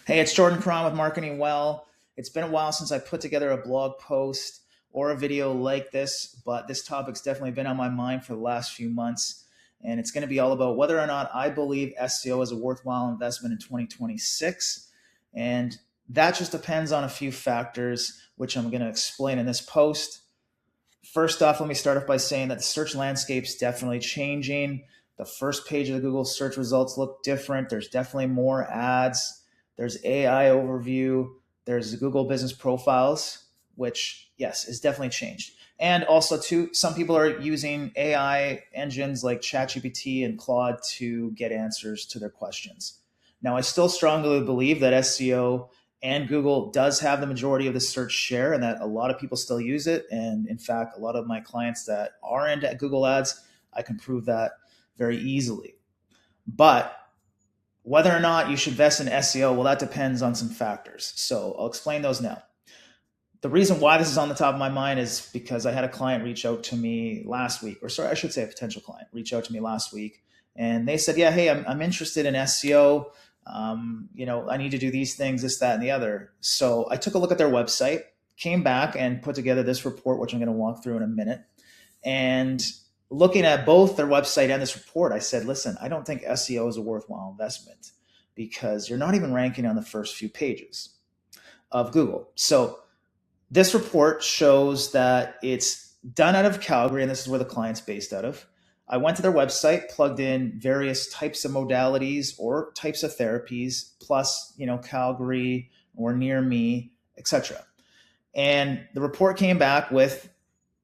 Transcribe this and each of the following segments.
Hey, it's Jordan Caron with Marketing Well. It's been a while since I put together a blog post or a video like this, but this topic's definitely been on my mind for the last few months. And it's going to be all about whether or not I believe SEO is a worthwhile investment in 2026. And that just depends on a few factors, which I'm going to explain in this post. First off, let me start off by saying that the search landscape's definitely changing. The first page of the Google search results look different. There's definitely more ads. There's AI overview. There's Google business profiles, which, yes, is definitely changed. And also, too, some people are using AI engines like ChatGPT and Claude to get answers to their questions. Now, I still strongly believe that SEO and Google does have the majority of the search share and that a lot of people still use it. And in fact, a lot of my clients that are into Google ads, I can prove that very easily. But whether or not you should invest in SEO, well, that depends on some factors. So I'll explain those now. The reason why this is on the top of my mind is because I had a client reach out to me last week, or sorry, I should say a potential client reach out to me last week. And they said, yeah, hey, I'm interested in SEO. I need to do these things, this, that, and the other. So I took a look at their website, came back and put together this report, which I'm going to walk through in a minute. And looking at both their website and this report, I said, listen, I don't think SEO is a worthwhile investment because you're not even ranking on the first few pages of Google. So this report shows that it's done out of Calgary, and this is where the client's based out of. I went to their website, plugged in various types of modalities or types of therapies, plus, Calgary or near me, etc. And the report came back with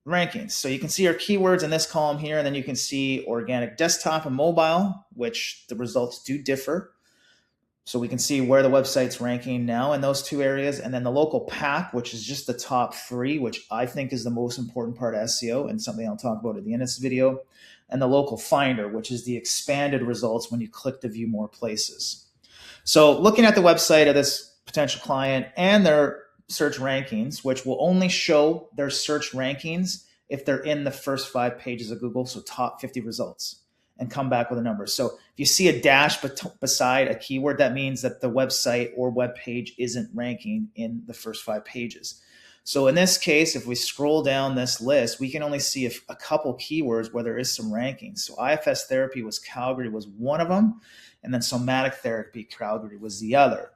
rankings. So you can see our keywords in this column here, and then you can see organic desktop and mobile, which the results do differ. So we can see where the website's ranking now in those two areas. And then the local pack, which is just the top three, which I think is the most important part of SEO and something I'll talk about at the end of this video. And the local finder, which is the expanded results when you click to view more places. So looking at the website of this potential client and their search rankings, which will only show their search rankings if they're in the first 5 pages of Google, so top 50 results, and come back with a number. So if you see a dash beside a keyword, that means that the website or web page isn't ranking in the first 5 pages. So in this case, if we scroll down this list, we can only see a couple keywords where there is some rankings. So IFS therapy Calgary was one of them, and then somatic therapy Calgary was the other.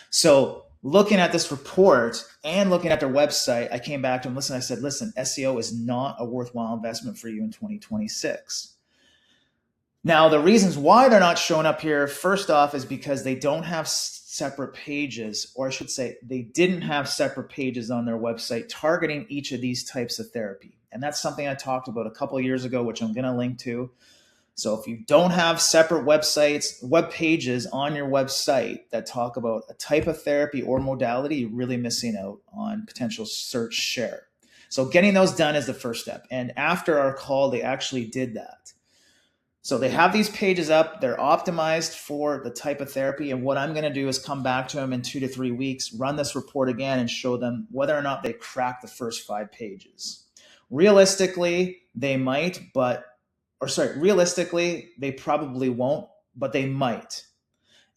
So looking at this report and looking at their website, I came back to them. I said, listen, SEO is not a worthwhile investment for you in 2026. Now, the reasons why they're not showing up here, first off, is because they don't have separate pages, or I should say they didn't have separate pages on their website targeting each of these types of therapy. And that's something I talked about a couple of years ago, which I'm going to link to. So if you don't have separate web pages on your website that talk about a type of therapy or modality, you're really missing out on potential search share. So getting those done is the first step. And after our call, they actually did that. So they have these pages up, they're optimized for the type of therapy. And what I'm going to do is come back to them in 2 to 3 weeks, run this report again and show them whether or not they crack the first 5 pages. Realistically, they might, realistically, they probably won't, but they might.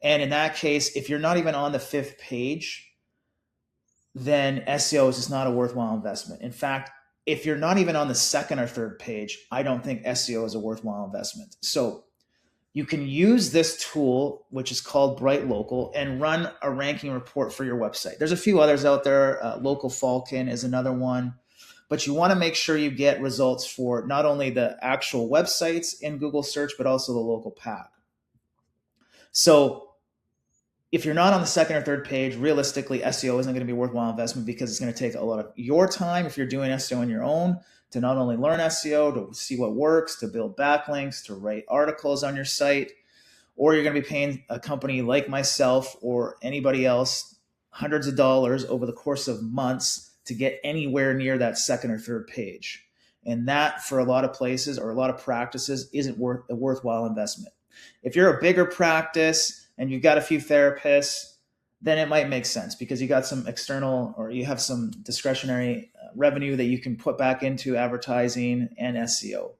And in that case, if you're not even on the 5th page, then SEO is just not a worthwhile investment. In fact, if you're not even on the 2nd or 3rd page, I don't think SEO is a worthwhile investment. So you can use this tool, which is called Bright Local, and run a ranking report for your website. There's a few others out there. Local Falcon is another one. But you want to make sure you get results for not only the actual websites in Google search, but also the local pack. So if you're not on the 2nd or 3rd page, realistically, SEO isn't going to be a worthwhile investment because it's going to take a lot of your time if you're doing SEO on your own to not only learn SEO, to see what works, to build backlinks, to write articles on your site, or you're going to be paying a company like myself or anybody else hundreds of dollars over the course of months to get anywhere near that 2nd or 3rd page. And that, for a lot of places or a lot of practices, isn't a worthwhile investment. If you're a bigger practice and you've got a few therapists, then it might make sense because you got some external or you have some discretionary revenue that you can put back into advertising and SEO.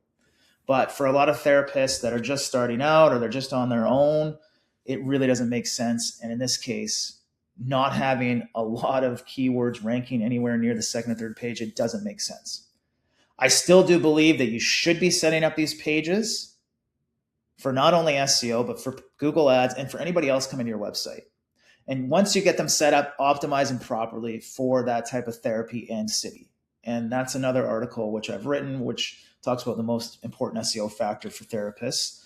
But for a lot of therapists that are just starting out or they're just on their own, it really doesn't make sense. And in this case, not having a lot of keywords ranking anywhere near the second or third page, it doesn't make sense. I still do believe that you should be setting up these pages for not only SEO, but for Google Ads and for anybody else coming to your website. And once you get them set up, optimize them properly for that type of therapy and city. And that's another article which I've written, which talks about the most important SEO factor for therapists.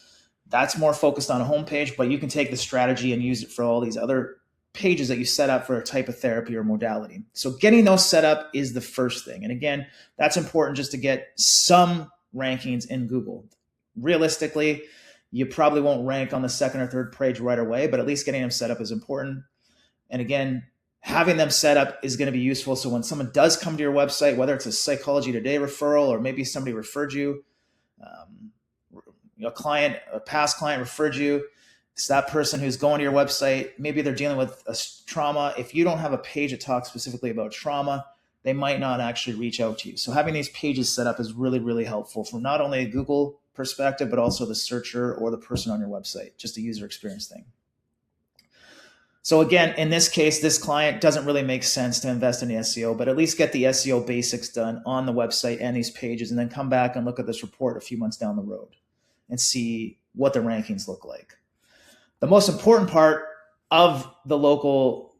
That's more focused on a homepage, but you can take the strategy and use it for all these other pages that you set up for a type of therapy or modality. So getting those set up is the first thing. And again, that's important just to get some rankings in Google. Realistically, you probably won't rank on the second or third page right away, but at least getting them set up is important. And again, having them set up is going to be useful. So when someone does come to your website, whether it's a Psychology Today referral or maybe somebody referred you, a past client referred you, it's that person who's going to your website, maybe they're dealing with a trauma. If you don't have a page that talks specifically about trauma, they might not actually reach out to you. So having these pages set up is really, really helpful from not only a Google perspective, but also the searcher or the person on your website, just a user experience thing. So again, in this case, this client doesn't really make sense to invest in the SEO, but at least get the SEO basics done on the website and these pages, and then come back and look at this report a few months down the road and see what the rankings look like. The most important part of the local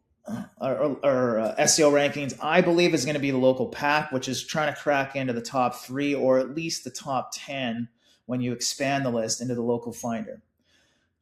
SEO rankings, I believe, is going to be the local pack, which is trying to crack into the top 3 or at least the top 10 when you expand the list into the local finder.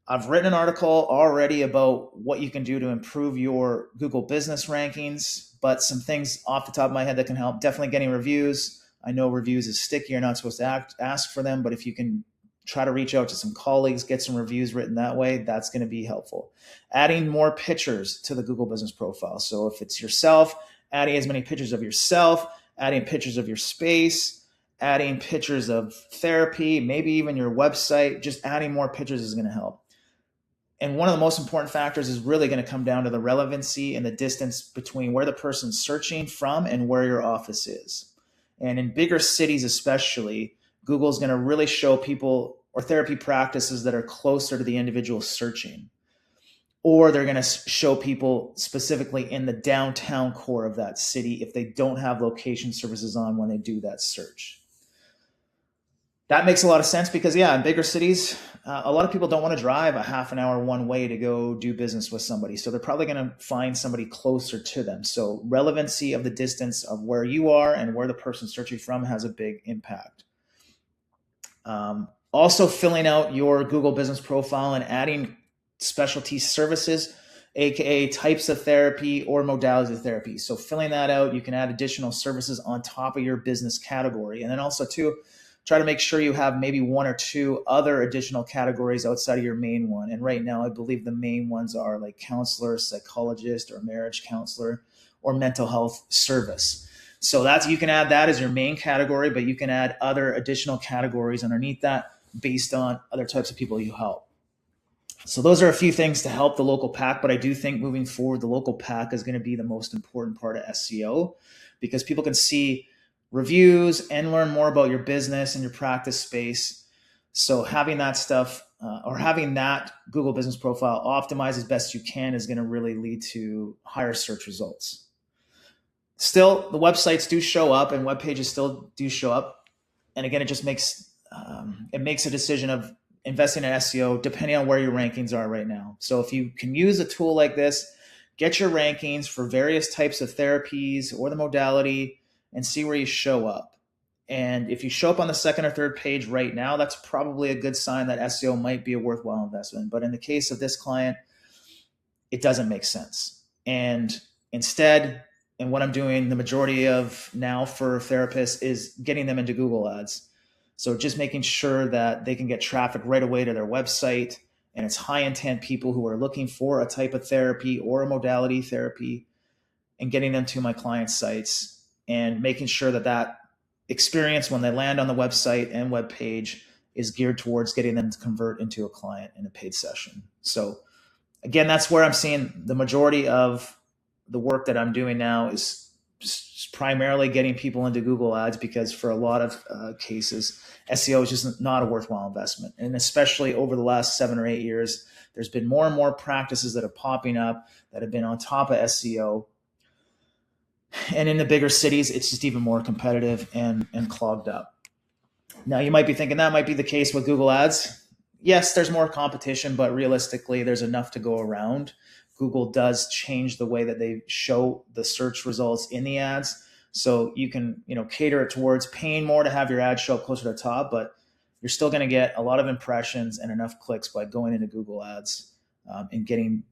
I've written an article already about what you can do to improve your Google business rankings, but some things off the top of my head that can help. Definitely getting reviews. I know reviews is sticky. You're not supposed to ask for them, but if you can try to reach out to some colleagues, get some reviews written that way, that's going to be helpful. Adding more pictures to the Google business profile. So if it's yourself, adding as many pictures of yourself, adding pictures of your space, adding pictures of therapy, maybe even your website, just adding more pictures is going to help. And one of the most important factors is really going to come down to the relevancy and the distance between where the person's searching from and where your office is. And in bigger cities especially, Google's going to really show people or therapy practices that are closer to the individual searching. Or they're going to show people specifically in the downtown core of that city if they don't have location services on when they do that search. That makes a lot of sense because, in bigger cities, a lot of people don't want to drive a half an hour one way to go do business with somebody. So they're probably going to find somebody closer to them. So relevancy of the distance of where you are and where the person's searching from has a big impact. Also filling out your Google business profile and adding specialty services, aka types of therapy or modalities of therapy. So filling that out, you can add additional services on top of your business category. And then also too, try to make sure you have maybe 1 or 2 other additional categories outside of your main one. And right now, I believe the main ones are like counselor, psychologist, or marriage counselor, or mental health service. So you can add that as your main category, but you can add other additional categories underneath that based on other types of people you help. So those are a few things to help the local pack, but I do think moving forward, the local pack is going to be the most important part of SEO because people can see reviews and learn more about your business and your practice space. So having that stuff or having that Google business profile optimized as best you can is going to really lead to higher search results. Still, the websites do show up and web pages still do show up. And again, it just makes a decision of investing in SEO depending on where your rankings are right now. So if you can use a tool like this, get your rankings for various types of therapies or the modality and see where you show up. And if you show up on the second or third page right now, that's probably a good sign that SEO might be a worthwhile investment. But in the case of this client, it doesn't make sense. And instead, and what I'm doing the majority of now for therapists is getting them into Google Ads. So just making sure that they can get traffic right away to their website, and it's high intent people who are looking for a type of therapy or a modality therapy, and getting them to my client sites and making sure that experience when they land on the website and web page is geared towards getting them to convert into a client in a paid session. So again, that's where I'm seeing the majority of the work that I'm doing now is primarily getting people into Google Ads because for a lot of cases, SEO is just not a worthwhile investment. And especially over the last 7 or 8 years, there's been more and more practices that are popping up that have been on top of SEO. And in the bigger cities, it's just even more competitive and clogged up. Now, you might be thinking that might be the case with Google Ads. Yes, there's more competition, but realistically, there's enough to go around. Google does change the way that they show the search results in the ads. So you can, cater it towards paying more to have your ad show up closer to the top, but you're still going to get a lot of impressions and enough clicks by going into Google Ads and getting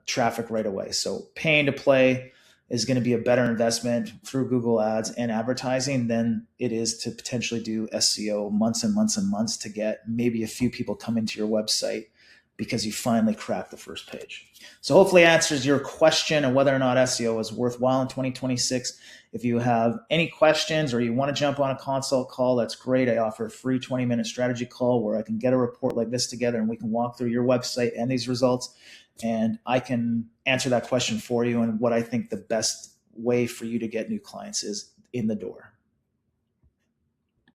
traffic right away. So paying to play is going to be a better investment through Google Ads and advertising than it is to potentially do SEO months and months and months to get maybe a few people come into your website because you finally cracked the first page. So hopefully answers your question on whether or not SEO is worthwhile in 2026. If you have any questions or you want to jump on a consult call, that's great. I offer a free 20-minute strategy call where I can get a report like this together and we can walk through your website and these results. And I can answer that question for you and what I think the best way for you to get new clients is in the door.